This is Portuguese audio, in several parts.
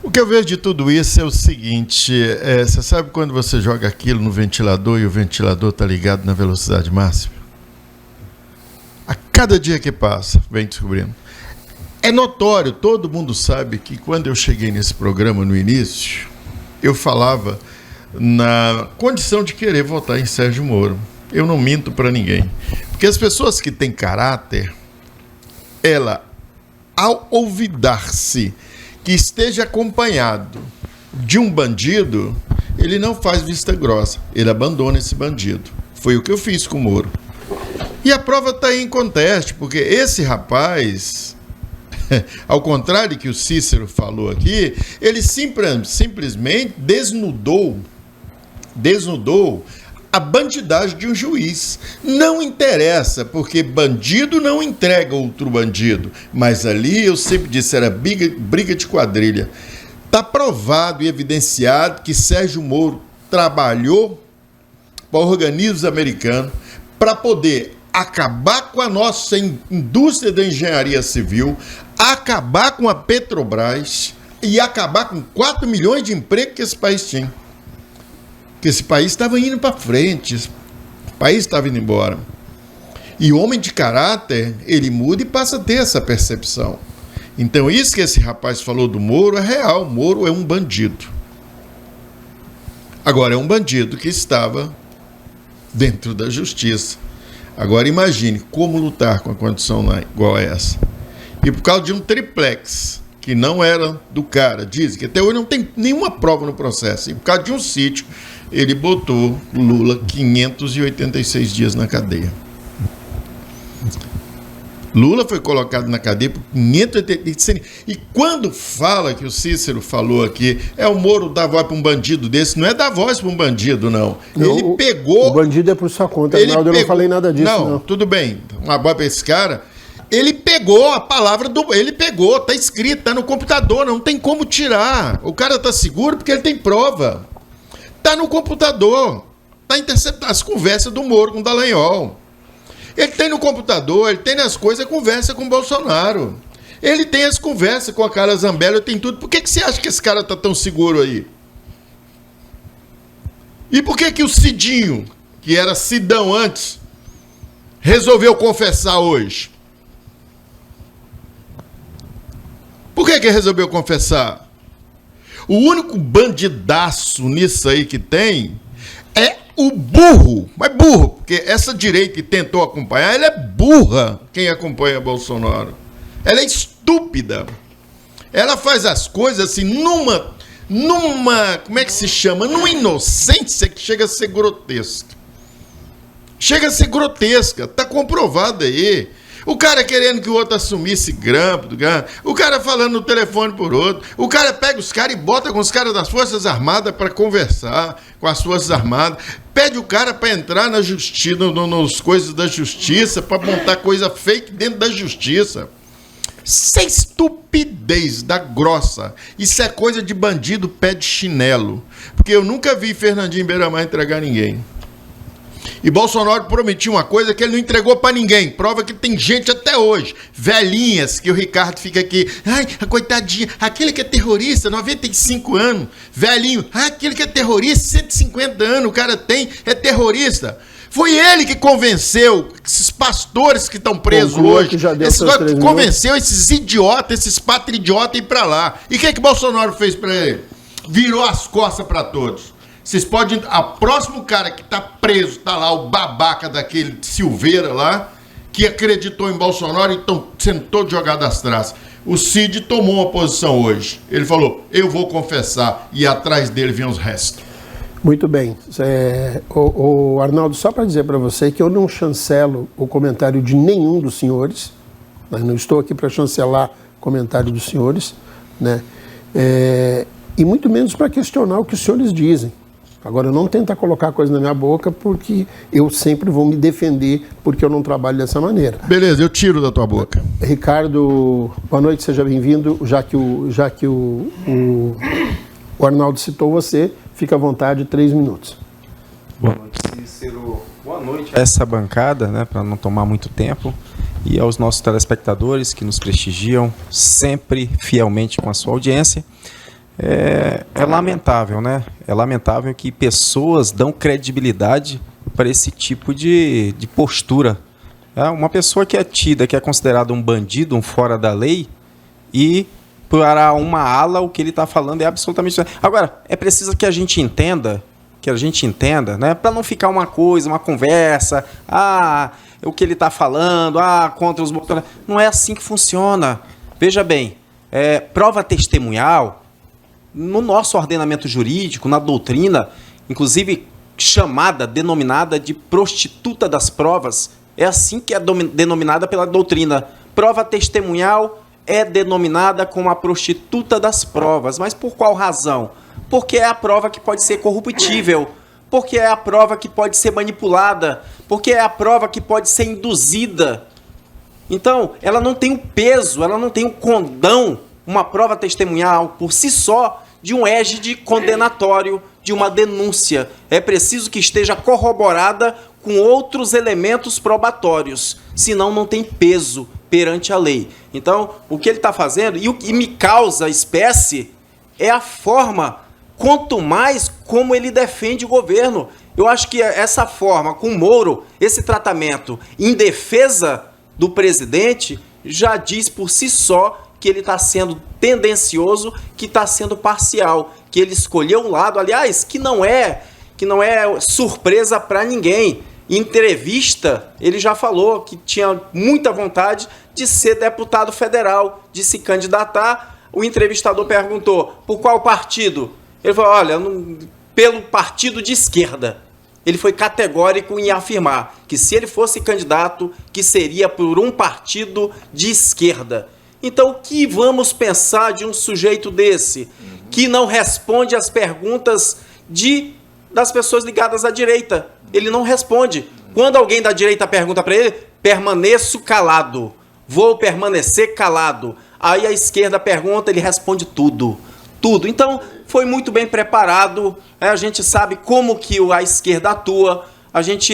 O que eu vejo de tudo isso é o seguinte, você sabe quando você joga aquilo no ventilador e o ventilador está ligado na velocidade máxima? A cada dia que passa, vem descobrindo. É notório, todo mundo sabe que quando eu cheguei nesse programa no início, eu falava na condição de querer votar em Sérgio Moro. Eu não minto para ninguém. Porque as pessoas que têm caráter, ela, ao olvidar-se que esteja acompanhado de um bandido, ele não faz vista grossa, ele abandona esse bandido. Foi o que eu fiz com o Moro. E a prova está aí em conteste, porque esse rapaz, ao contrário do que o Cícero falou aqui, ele simplesmente desnudou a bandidagem de um juiz. Não interessa, porque bandido não entrega outro bandido. Mas ali, eu sempre disse, era briga de quadrilha. Está provado e evidenciado que Sérgio Moro trabalhou para organismos americanos para poder acabar com a nossa indústria da engenharia civil, acabar com a Petrobras e acabar com 4 milhões de empregos que esse país tinha. Que esse país estava indo para frente, o país estava indo embora. E o homem de caráter, ele muda e passa a ter essa percepção. Então, isso que esse rapaz falou do Moro é real. Moro é um bandido. Agora, é um bandido que estava dentro da justiça. Agora, imagine como lutar com a condição igual a essa. E por causa de um triplex, que não era do cara, dizem que até hoje não tem nenhuma prova no processo, e por causa de um sítio, ele botou Lula 586 dias na cadeia. Lula foi colocado na cadeia por 586. E quando fala que o Cícero falou aqui, o Moro dar voz para um bandido desse, não é dar voz para um bandido, não. Ele pegou... O bandido é por sua conta, Arnaldo, eu não falei nada disso, não. Tudo bem, uma voz para esse cara... Ele pegou a palavra ele pegou, tá escrito, tá no computador, não tem como tirar. O cara tá seguro porque ele tem prova. Tá no computador, tá interceptando as conversas do Moro com o Dallagnol. Ele tem no computador, ele tem nas coisas, conversa com o Bolsonaro. Ele tem as conversas com a Carla Zambelli, tem tudo. Por que você acha que esse cara tá tão seguro aí? E por que o Cidinho, que era Sidão antes, resolveu confessar hoje? Por que resolveu confessar? O único bandidaço nisso aí que tem é o burro. Mas burro, porque essa direita que tentou acompanhar, ela é burra, quem acompanha Bolsonaro. Ela é estúpida. Ela faz as coisas assim numa, como é que se chama? Numa inocência que chega a ser grotesca. Chega a ser grotesca, tá comprovado aí. O cara querendo que o outro assumisse grampo, o cara falando no telefone por outro, o cara pega os caras e bota com os caras das Forças Armadas para conversar com as Forças Armadas, pede o cara para entrar na justiça, nos coisas da justiça, para montar coisa fake dentro da justiça. Isso é estupidez da grossa. Isso é coisa de bandido pé de chinelo. Porque eu nunca vi Fernandinho Beiramar entregar ninguém. E Bolsonaro prometia uma coisa que ele não entregou para ninguém. Prova que tem gente até hoje, velhinhas, que o Ricardo fica aqui, ai, a coitadinha, aquele que é terrorista, 95 anos, velhinho, aquele que é terrorista, 150 anos, o cara é terrorista. Foi ele que convenceu esses pastores que estão presos hoje, que convenceu esses idiotas, esses patriidiotas a ir para lá. E o que Bolsonaro fez para ele? Virou as costas para todos. Vocês podem... O próximo cara que está preso, está lá, o babaca daquele Silveira lá, que acreditou em Bolsonaro e estão sendo todos jogados às traças. O Cid tomou uma posição hoje. Ele falou, eu vou confessar, e atrás dele vinham os restos. Muito bem. Arnaldo, só para dizer para você que eu não chancelo o comentário de nenhum dos senhores, mas não estou aqui para chancelar o comentário dos senhores, né? E muito menos para questionar o que os senhores dizem. Agora, não tenta colocar coisa na minha boca, porque eu sempre vou me defender, porque eu não trabalho dessa maneira. Beleza, eu tiro da tua boca. Ricardo, boa noite, seja bem-vindo. Já que o Arnaldo citou você, fica à vontade, 3 minutos. Boa noite, Cícero. Boa noite a essa bancada, né, para não tomar muito tempo, e aos nossos telespectadores que nos prestigiam sempre fielmente com a sua audiência. É lamentável, né? É lamentável que pessoas dão credibilidade para esse tipo de postura. Uma pessoa que é tida, que é considerada um bandido, um fora da lei, e para uma ala o que ele está falando é absolutamente... Agora, é preciso que a gente entenda, né? Para não ficar uma coisa, uma conversa, o que ele está falando, contra os bolsonaristas. Não é assim que funciona. Veja bem, prova testemunhal, no nosso ordenamento jurídico, na doutrina, inclusive denominada de prostituta das provas, é assim que é denominada pela doutrina. Prova testemunhal é denominada como a prostituta das provas. Mas por qual razão? Porque é a prova que pode ser corruptível, porque é a prova que pode ser manipulada, porque é a prova que pode ser induzida. Então, ela não tem o peso, ela não tem o condão, uma prova testemunhal, por si só, de um égide condenatório, de uma denúncia. É preciso que esteja corroborada com outros elementos probatórios, senão não tem peso perante a lei. Então, o que ele está fazendo, e o que me causa espécie, é a forma, quanto mais como ele defende o governo. Eu acho que essa forma, com o Moro, esse tratamento em defesa do presidente, já diz por si só que ele está sendo tendencioso, que está sendo parcial, que ele escolheu um lado, aliás, que não é surpresa para ninguém. Em entrevista, ele já falou que tinha muita vontade de ser deputado federal, de se candidatar. O entrevistador perguntou, por qual partido? Ele falou, olha, pelo partido de esquerda. Ele foi categórico em afirmar que se ele fosse candidato, que seria por um partido de esquerda. Então, o que vamos pensar de um sujeito desse, que não responde às perguntas das pessoas ligadas à direita? Ele não responde. Quando alguém da direita pergunta para ele, permaneço calado. Vou permanecer calado. Aí a esquerda pergunta, ele responde tudo. Tudo. Então, foi muito bem preparado. A gente sabe como que a esquerda atua. A gente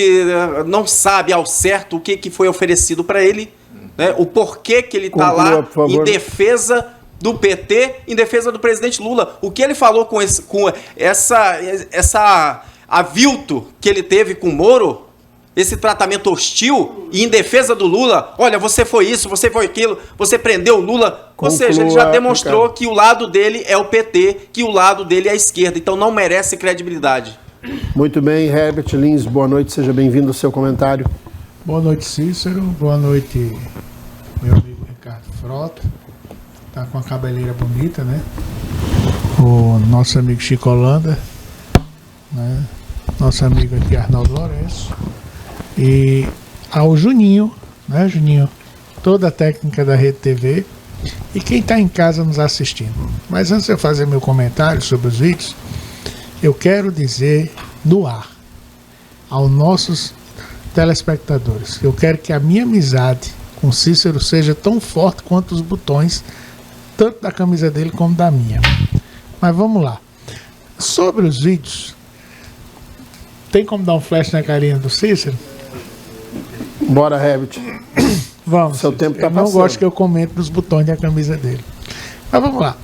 não sabe ao certo o que foi oferecido para ele. Né? O porquê que ele está lá em defesa do PT, em defesa do presidente Lula. O que ele falou com essa avilto que ele teve com o Moro, esse tratamento hostil e em defesa do Lula, olha, você foi isso, você foi aquilo, você prendeu o Lula. Ou seja, ele já demonstrou que o lado dele é o PT, que o lado dele é a esquerda, então não merece credibilidade. Muito bem, Herbert Lins, boa noite, seja bem-vindo ao seu comentário. Boa noite, Cícero, boa noite, meu amigo Ricardo Frota, tá com a cabeleira bonita, né? O nosso amigo Chico Holanda, né? Nosso amigo aqui Arnaldo Lourenço e ao Juninho, né, Juninho? Toda a técnica da Rede TV e quem está em casa nos assistindo. Mas antes de eu fazer meu comentário sobre os vídeos, eu quero dizer no ar aos nossos telespectadores que eu quero que a minha amizade com Cícero seja tão forte quanto os botões, tanto da camisa dele como da minha. Mas vamos lá. Sobre os vídeos, tem como dar um flash na carinha do Cícero? Bora, Herbert. Vamos. Seu tempo tá eu não passando. gosto que eu comente nos botões da camisa dele. Mas vamos lá.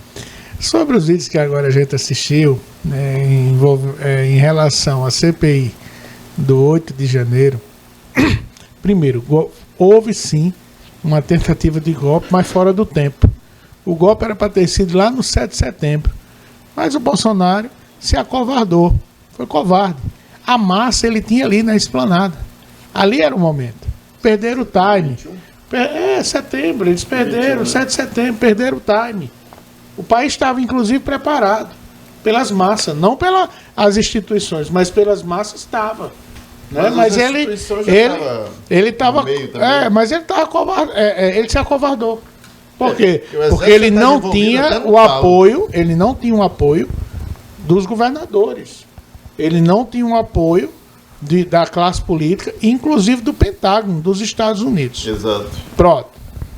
Sobre os vídeos que agora a gente assistiu, né, em relação à CPI do 8 de janeiro, primeiro, houve sim uma tentativa de golpe, mas fora do tempo. O golpe era para ter sido lá no 7 de setembro. Mas o Bolsonaro se acovardou. Foi covarde. A massa ele tinha ali na esplanada. Ali era o momento. Perderam o time. Setembro, eles perderam, 7 de setembro, perderam o time. O país estava, inclusive, preparado pelas massas, não pelas instituições, mas pelas massas estava. Né? Mas ele estava. Mas ele estava covarde. Ele se acovardou. Por quê? Porque ele não tinha o apoio, ele não tinha o apoio dos governadores. Ele não tinha um apoio da classe política, inclusive do Pentágono, dos Estados Unidos. Exato. Pronto.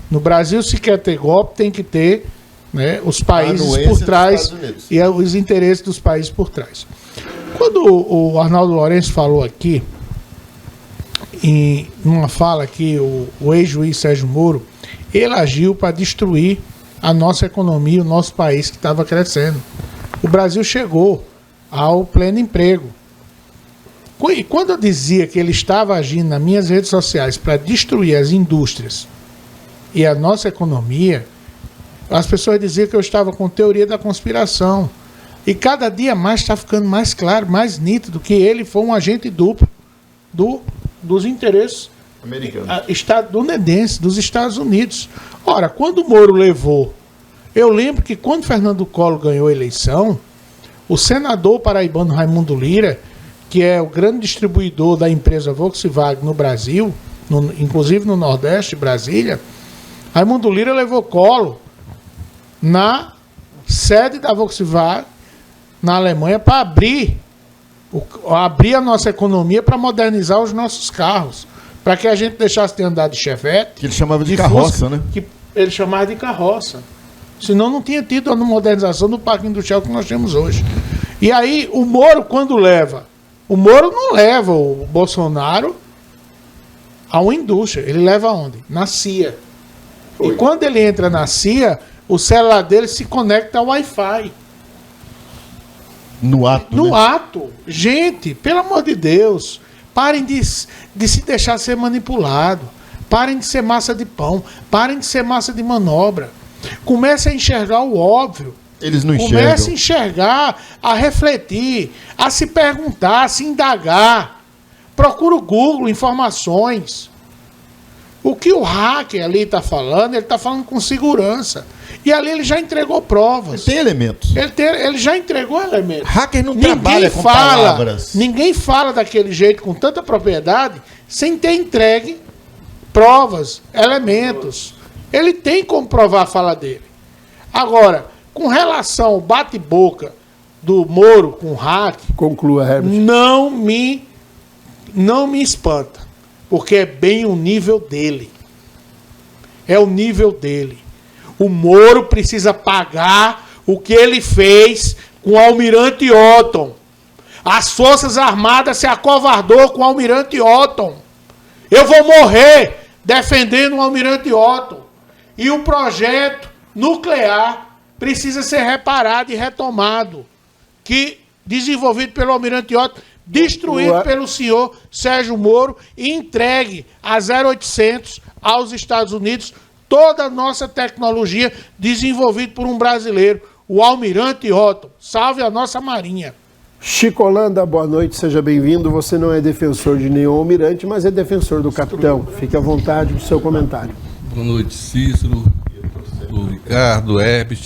No Brasil, se quer ter golpe, tem que ter, né, os países por trás e os interesses dos países por trás. Quando o Arnaldo Lourenço falou aqui, em uma fala que o ex-juiz Sérgio Moro, ele agiu para destruir a nossa economia, o nosso país que estava crescendo. o Brasil chegou ao pleno emprego. E quando eu dizia que ele estava agindo nas minhas redes sociais para destruir as indústrias e a nossa economia, as pessoas diziam que eu estava com teoria da conspiração. E cada dia mais está ficando mais claro, mais nítido, que ele foi um agente duplo dos interesses estadunidenses, dos Estados Unidos. Ora, quando o Moro levou... Eu lembro que quando Fernando Collor ganhou a eleição, o senador paraibano Raimundo Lira, que é o grande distribuidor da empresa Volkswagen no Brasil, inclusive no Nordeste, Brasília, Raimundo Lira levou Collor na sede da Volkswagen na Alemanha para abrir a nossa economia, para modernizar os nossos carros, para que a gente deixasse de andar de Chevette. Que ele chamava de carroça, Fusca, né? Que ele chamava de carroça. Senão não tinha tido a modernização do parque industrial que nós temos hoje. E aí o Moro, quando leva... O Moro não leva o Bolsonaro a uma indústria. Ele leva aonde? Na CIA. E quando ele entra na CIA, o celular dele se conecta ao Wi-Fi. No ato, No né? ato. Gente, pelo amor de Deus, parem de se deixar ser manipulado. Parem de ser massa de pão. Parem de ser massa de manobra. Comece a enxergar o óbvio. Eles não enxergam. Comece a enxergar, a refletir, a se perguntar, a se indagar. Procura o Google, informações. O que o hacker ali está falando, ele está falando com segurança. E ali ele já entregou provas. Tem elementos. Ele já entregou elementos. Hacker não trabalha com palavras. Ninguém fala daquele jeito, com tanta propriedade, sem ter entregue provas, elementos. Ele tem como provar a fala dele. Agora, com relação ao bate-boca do Moro com o hack, Conclua, Herbert. não me espanta, porque é bem o nível dele. É o nível dele. O Moro precisa pagar o que ele fez com o Almirante Otton. As Forças Armadas se acovardou com o Almirante Otton. Eu vou morrer defendendo o Almirante Otton. E o projeto nuclear precisa ser reparado e retomado, que desenvolvido pelo Almirante Otton, destruído pelo senhor Sérgio Moro e entregue a 0800 aos Estados Unidos toda a nossa tecnologia desenvolvida por um brasileiro, o Almirante Otton. Salve a nossa Marinha. Chico Holanda, boa noite, seja bem-vindo. Você não é defensor de nenhum almirante, mas é defensor do capitão. Fique à vontade do seu comentário. Boa noite, Cícero, do Ricardo, Herbert,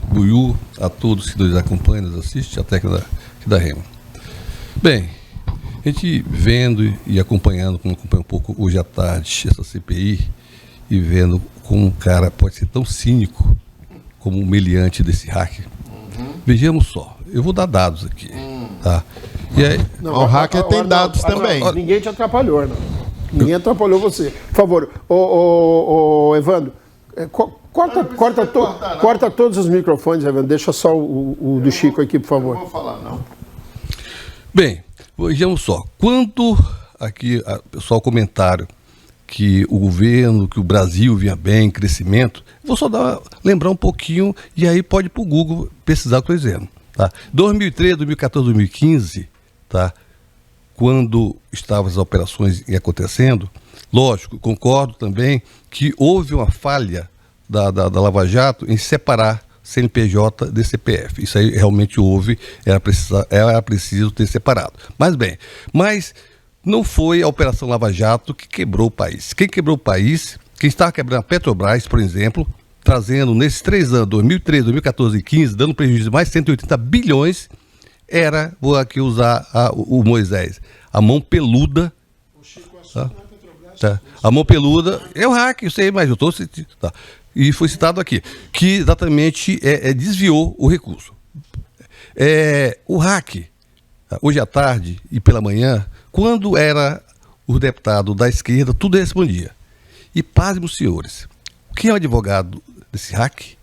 Buiú, a todos que nos acompanham, nos assistem, até aqui da Rema. Bem, a gente vendo e acompanhando, como acompanha um pouco hoje à tarde, essa CPI, e vendo como um cara pode ser tão cínico como o meliante desse hacker. Vejamos só, eu vou dar dados aqui, tá? E aí, O hacker tem dados também. Ninguém te atrapalhou, não. Ninguém atrapalhou você. Por favor, Evandro, corta todos os microfones, Evandro. Deixa só o do Chico aqui, por favor. Não vou falar, não. bem, vejamos só, quando aqui, só o comentário que o governo, que o Brasil vinha bem, crescimento, vou só lembrar um pouquinho, e aí pode ir para o Google pesquisar o que eu estou dizendo. Tá? 2013, 2014, 2015, tá? Quando estavam as operações acontecendo, lógico, concordo também que houve uma falha da Lava Jato em separar CNPJ de CPF. Isso aí realmente houve, era preciso ter separado. Mas não foi a Operação Lava Jato que quebrou o país. Quem quebrou o país, quem estava quebrando a Petrobras, por exemplo, trazendo nesses 3 anos, 2013, 2014 e 2015, dando prejuízo de mais de 180 bilhões, era, vou aqui usar o Moisés, a mão peluda. Tá? A mão peluda, é o hack, eu sei, mas eu estou citando. Tá. E foi citado aqui, que exatamente desviou o recurso. O hack, hoje à tarde e pela manhã, quando era o deputado da esquerda, tudo respondia. E pasmem os senhores, quem é o advogado desse hack?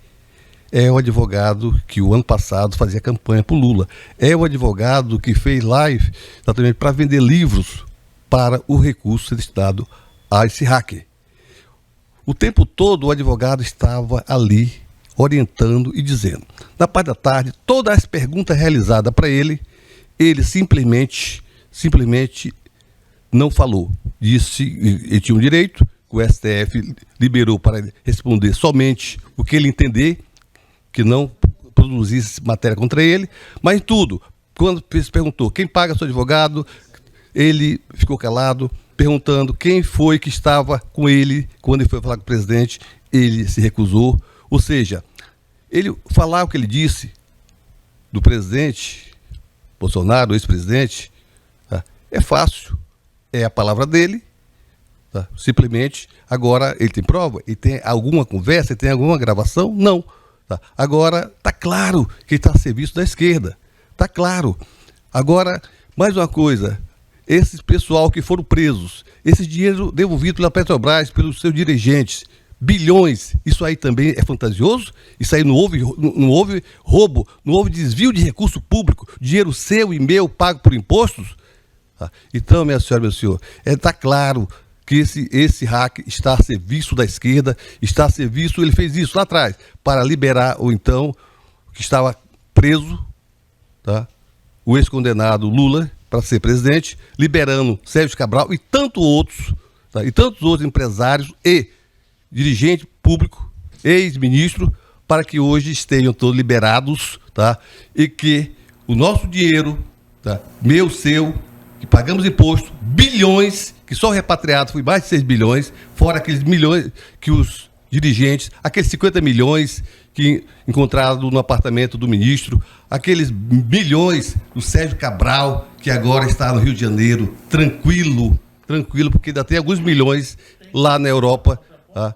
É o advogado que o ano passado fazia campanha para o Lula. É o advogado que fez live exatamente para vender livros para o recurso ser destinado a esse hacker. O tempo todo o advogado estava ali orientando e dizendo. Na parte da tarde, todas as perguntas realizadas para ele simplesmente não falou. Disse que ele tinha um direito, que o STF liberou para responder somente o que ele entender, que não produzisse matéria contra ele, mas em tudo, quando se perguntou quem paga seu advogado, ele ficou calado, perguntando quem foi que estava com ele quando ele foi falar com o presidente, ele se recusou. Ou seja, ele falar o que ele disse do presidente Bolsonaro, ex-presidente, tá? É fácil, é a palavra dele, tá? Simplesmente. Agora, ele tem prova? Ele tem alguma conversa? Ele tem alguma gravação? Não. Tá? Agora, está claro que ele está a serviço da esquerda. Está claro. Agora, mais uma coisa, esses pessoal que foram presos, esse dinheiro devolvido pela Petrobras, pelos seus dirigentes, bilhões, isso aí também é fantasioso? Isso aí não houve roubo, não houve desvio de recurso público, dinheiro seu e meu pago por impostos? Então, minha senhora, meu senhor, está claro que esse hack está a serviço da esquerda, está a serviço, ele fez isso lá atrás, para liberar o então, que estava preso, tá? O ex-condenado Lula, para ser presidente, liberando Sérgio Cabral e tantos outros, tá? E tantos outros empresários e dirigente público, ex-ministro, para que hoje estejam todos liberados, tá? E que o nosso dinheiro, tá? Meu, seu, que pagamos imposto, bilhões, que só o repatriado foi mais de 6 bilhões, fora aqueles milhões que os dirigentes, aqueles 50 milhões que encontraram no apartamento do ministro, aqueles milhões do Sérgio Cabral, que agora está no Rio de Janeiro, tranquilo, porque ainda tem alguns milhões lá na Europa, tá?